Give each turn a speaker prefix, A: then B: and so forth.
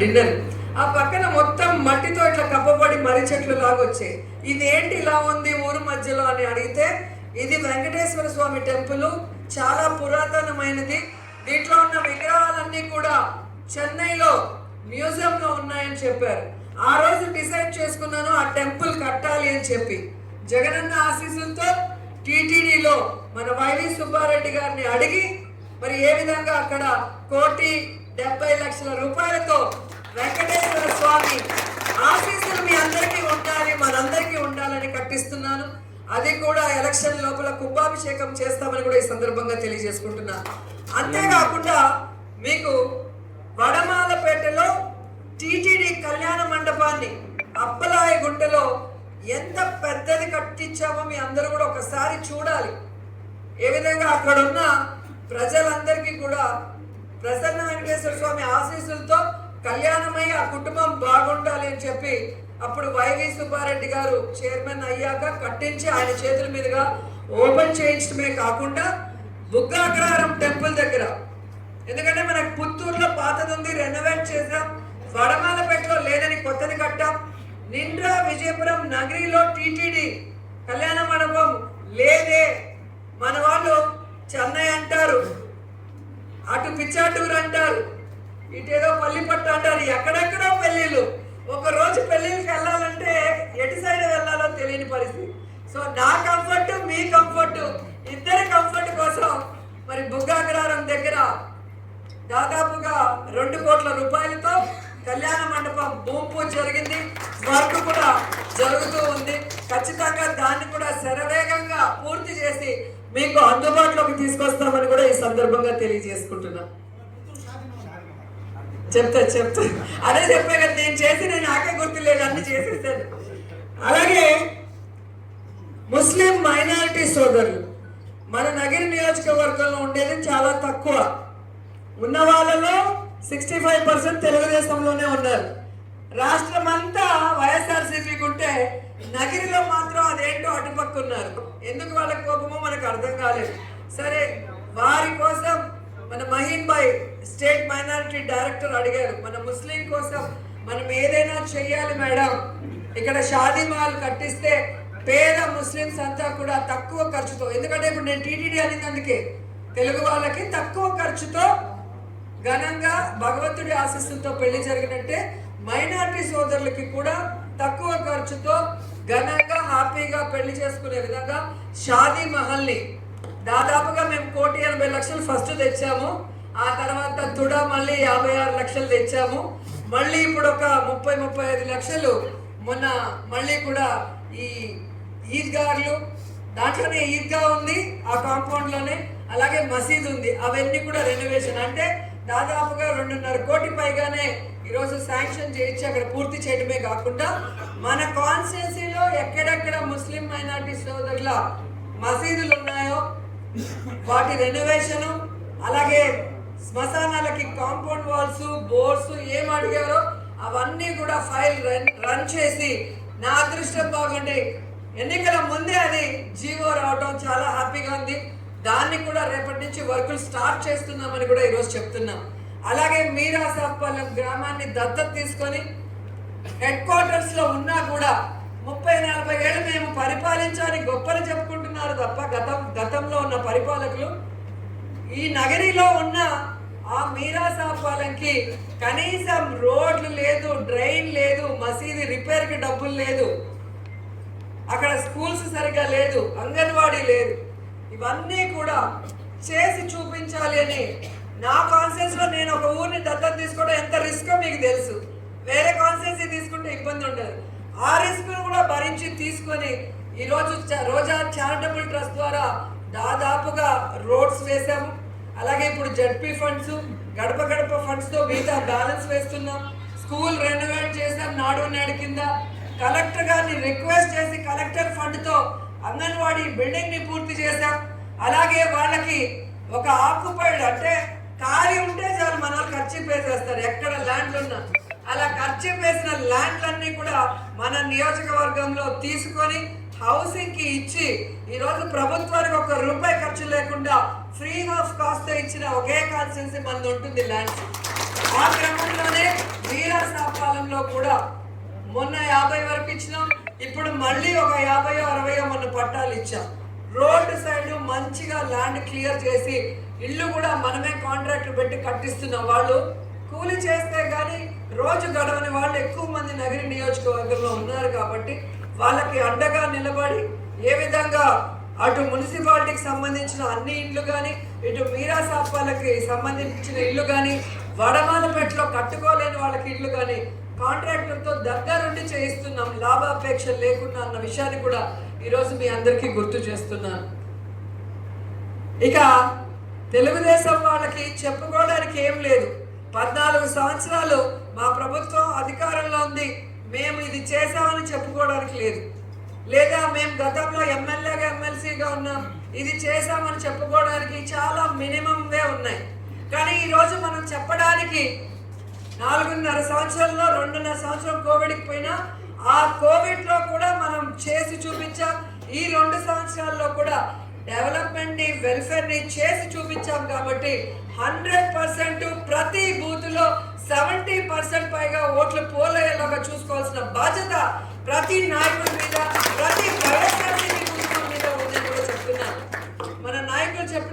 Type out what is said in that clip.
A: Dinner ఆ పక్కన మొత్తం మట్టితో ఇట్లా కప్పబడి మర్రి చెట్లు లాగొచ్చాయి. ఇది ఏంటి ఇలా ఉంది ఊరు మధ్యలో అని అడిగితే ఇది వెంకటేశ్వర స్వామి టెంపుల్, చాలా పురాతనమైనది. దీంట్లో ఉన్న విగ్రహాలన్నీ కూడా చెన్నైలో మ్యూజియంలో ఉన్నాయని చెప్పారు. ఆ రోజు డిసైడ్ చేసుకున్నాను ఆ టెంపుల్ కట్టాలి అని చెప్పి. జగనన్న ఆశీస్సులతో టీటీడీలో మన వైవి సుబ్బారెడ్డి గారిని అడిగి మరి ఏ విధంగా అక్కడ 1,70,00,000 రూపాయలతో వెంకటేశ్వర స్వామి ఆశీస్సులు మీ అందరికీ ఉండాలి, మనందరికీ ఉండాలని కట్టిస్తున్నాను. అది కూడా ఎలక్షన్ లోపల కుంభాభిషేకం చేస్తామని కూడా ఈ సందర్భంగా తెలియజేసుకుంటున్నాను. అంతేకాకుండా మీకు వడమాలపేటలో టీటీడీ కళ్యాణ మండపాన్ని అప్పలాయ గుంటలో ఎంత పెద్దది కట్టించామో మీ అందరూ కూడా ఒకసారి చూడాలి. ఏ విధంగా అక్కడున్న ప్రజలందరికీ కూడా ప్రసన్న వెంకటేశ్వర స్వామి ఆశీస్సులతో కళ్యాణమై ఆ కుటుంబం బాగుండాలి అని చెప్పి అప్పుడు వైవి సుబ్బారెడ్డి గారు చైర్మన్ అయ్యాక కట్టించి ఆయన చేతుల మీదుగా ఓపెన్ చేయించడమే కాకుండా బుగ్గాగ్రహారం టెంపుల్ దగ్గర, ఎందుకంటే మనకు పుత్తూరులో పాతది ఉంది, రెనోవేట్ చేసాం. వడమాలపేటలో లేదని కొత్తది కట్టాం. నిండ్రా విజయపురం నగరిలో టీటీడీ కళ్యాణ మండపం లేదే. మన వాళ్ళు చెన్నై అంటారు, అటు పిచ్చాటూరు అంటారు, ఇటేదో పల్లిపట్టు అంటారు, ఎక్కడెక్కడో పెళ్ళిళ్ళు. ఒక రోజు పెళ్ళిళ్ళకి వెళ్ళాలంటే ఎటు సైడ్ వెళ్ళాలో తెలియని పరిస్థితి. సో నా కంఫర్ట్, మీ కంఫర్ట్, ఇద్దరి కంఫర్ట్ కోసం మరి బుగ్గాగ్రహారం దగ్గర దాదాపుగా 2 కోట్ల రూపాయలతో కళ్యాణ మండపం భూమి పూజ జరిగింది. వర్క్ కూడా జరుగుతూ ఉంది. ఖచ్చితంగా దాన్ని కూడా శరవేగంగా పూర్తి చేసి మీకు అందుబాటులోకి తీసుకొస్తామని కూడా ఈ సందర్భంగా తెలియజేసుకుంటున్నా. చెప్తా అదే చెప్పే కదా నేను చేసి, నేను నాకే గుర్తులేదు, అన్ని చేసేసాను. అలాగే ముస్లిం మైనారిటీ సోదరులు మన నగిరి నియోజకవర్గంలో ఉండేది చాలా తక్కువ. ఉన్న వాళ్ళలో 65% తెలుగుదేశంలోనే ఉన్నారు. రాష్ట్రం అంతా వైఎస్ఆర్సీపీకి ఉంటే నగిరిలో మాత్రం అదేంటో అటుపక్క ఉన్నారు. ఎందుకు వాళ్ళ కోపమో మనకు అర్థం కాలేదు. సరే, వారి కోసం మన మహీన్ భాయ్ స్టేట్ మైనారిటీ డైరెక్టర్ అడిగారు, మన ముస్లిం కోసం మనం ఏదైనా చెయ్యాలి మేడం, ఇక్కడ షాదీ మహల్ కట్టిస్తే పేద ముస్లిమ్స్ అంతా కూడా తక్కువ ఖర్చుతో, ఎందుకంటే ఇప్పుడు నేను టీటీడీ అనేది అందుకే తెలుగు వాళ్ళకి తక్కువ ఖర్చుతో ఘనంగా భగవంతుడి ఆశీస్సులతో పెళ్లి జరిగినట్టే మైనారిటీ సోదరులకి కూడా తక్కువ ఖర్చుతో ఘనంగా హ్యాపీగా పెళ్లి చేసుకునే విధంగా షాదీ మహల్ని దాదాపుగా మేము 1,80,00,000 ఫస్ట్ తెచ్చాము. ఆ తర్వాత తుడా మళ్ళీ 56 లక్షలు తెచ్చాము. మళ్ళీ ఇప్పుడు ఒక 30-35 లక్షలు మొన్న మళ్ళీ కూడా ఈ ఈద్గార్లు, దాంట్లోనే ఈద్గా ఉంది ఆ కాంపౌండ్లోనే, అలాగే మసీద్ ఉంది, అవన్నీ కూడా రెనోవేషన్. అంటే దాదాపుగా 2.5 కోటి పైగానే ఈరోజు శాంక్షన్ చేయించి అక్కడ పూర్తి చేయడమే కాకుండా మన కాన్స్టిట్యున్సీలో ఎక్కడెక్కడ ముస్లిం మైనారిటీ సోదరుల మసీదులు ఉన్నాయో వాటి రెనోవేషను, అలాగే శ్మశానాలకి కాంపౌండ్ వాల్స్, బోర్డ్స్ ఏం అడిగారో అవన్నీ కూడా ఫైల్ రన్ చేసి, నా అదృష్టం బాగుండి ఎన్నికల ముందే అది జీవో రావడం చాలా హ్యాపీగా ఉంది. దాన్ని కూడా రేపటి నుంచి వర్కులు స్టార్ట్ చేస్తున్నామని కూడా ఈరోజు చెప్తున్నాం. అలాగే మీరాసాపాలెం గ్రామాన్ని దత్తత తీసుకొని హెడ్ క్వార్టర్స్ లో ఉన్నా కూడా 30-40 ఏళ్ళు మేము పరిపాలించాలని గొప్పలు చెప్పుకుంటున్నారు తప్ప గతంలో ఉన్న పరిపాలకులు ఈ నగరిలో ఉన్న ఆ మీరాసాపాలెంకి కనీసం రోడ్లు లేదు, డ్రైన్ లేదు, మసీదు రిపేర్కి డబ్బులు లేదు, అక్కడ స్కూల్స్ సరిగా లేదు, అంగన్వాడీ లేదు. ఇవన్నీ కూడా చేసి చూపించాలి అని నా కాన్స్టిట్యున్సీలో నేను ఒక ఊరిని దత్తత తీసుకోవడం ఎంత రిస్కో మీకు తెలుసు. వేరే కాన్స్టిట్యున్సీ తీసుకుంటే ఇబ్బంది ఉండదు. ఆ రిస్క్ను కూడా భరించి తీసుకొని ఈరోజు రోజా చారిటబుల్ ట్రస్ట్ ద్వారా దాదాపుగా రోడ్స్ వేసాము. అలాగే ఇప్పుడు జడ్పీ ఫండ్స్, గడప గడప ఫండ్స్తో మిగతా బ్యాలెన్స్ వేస్తున్నాం. స్కూల్ రెనోవేట్ చేసాం నాడు నేడు కింద. కలెక్టర్ గారిని రిక్వెస్ట్ చేసి కలెక్టర్ ఫండ్తో అంగన్వాడీ బిల్డింగ్ని పూర్తి చేశాం. అలాగే వాళ్ళకి ఒక ఆక్యుపైడ్, అంటే ఖాళీ ఉంటే చాలు మన వాళ్ళు ఖర్చు వేసేస్తారు ఎక్కడ ల్యాండ్లు ఉన్నా. అలా ఖర్చు వేసిన ల్యాండ్లన్నీ కూడా మన నియోజకవర్గంలో తీసుకొని హౌసింగ్కి ఇచ్చి ఈరోజు ప్రభుత్వానికి 1 రూపాయి ఖర్చు లేకుండా ఫ్రీ ఆఫ్ కాస్ట్ ఇచ్చిన ఒకే కాన్స్టిట్యున్సీ మనది ఉంటుంది ల్యాండ్స్. ఆ క్రమంలోనే వీర కూడా మొన్న 50 వరకు ఇచ్చినాం. ఇప్పుడు మళ్ళీ ఒక 50-60 మొన్న పట్టాలు ఇచ్చాం. రోడ్డు సైడ్ మంచిగా ల్యాండ్ క్లియర్ చేసి ఇల్లు కూడా మనమే కాంట్రాక్ట్ పెట్టి కట్టిస్తున్నాం. వాళ్ళు కూలి చేస్తే కానీ రోజు గడవని వాళ్ళు ఎక్కువ మంది నగరి నియోజకవర్గంలో ఉన్నారు కాబట్టి వాళ్ళకి అండగా నిలబడి ఏ విధంగా అటు మున్సిపాలిటీకి సంబంధించిన అన్ని ఇళ్ళు కానీ, ఇటు మీరా సాప్పాలకి సంబంధించిన ఇల్లు కానీ, వడమాలపేటలో కట్టుకోలేని వాళ్ళకి ఇల్లు కానీ కాంట్రాక్టర్తో దగ్గరుండి చేయిస్తున్నాం, లాభాపేక్ష లేకుండా అన్న విషయాన్ని కూడా ఈరోజు మీ అందరికీ గుర్తు చేస్తున్నాను. ఇక తెలుగుదేశం వాళ్ళకి చెప్పుకోవడానికి ఏం లేదు. 14 సంవత్సరాలు మా ప్రభుత్వం అధికారంలో ఉంది, మేము ఇది చేసామని చెప్పుకోవడానికి లేదు. లేదా మేము గతంలో ఎమ్మెల్యేగా ఎమ్మెల్సీగా ఉన్నాం, ఇది చేసామని చెప్పుకోవడానికి చాలా మినిమంవే ఉన్నాయి. కానీ ఈరోజు మనం చెప్పడానికి 4.5 సంవత్సరాల్లో 2.5 సంవత్సరం కోవిడ్కి పోయినా ఆ కోవిడ్లో కూడా మనం చేసి చూపించాం. ఈ 2 సంవత్సరాల్లో కూడా డెవలప్మెంట్ని, వెల్ఫేర్ని చేసి చూపించాం. కాబట్టి 100% ప్రతి బూత్లో 70% పైగా ఓట్లు పోలయ్యేలాగా చూసుకోవాల్సిన బాధ్యత ప్రతి నాయకుడి మీద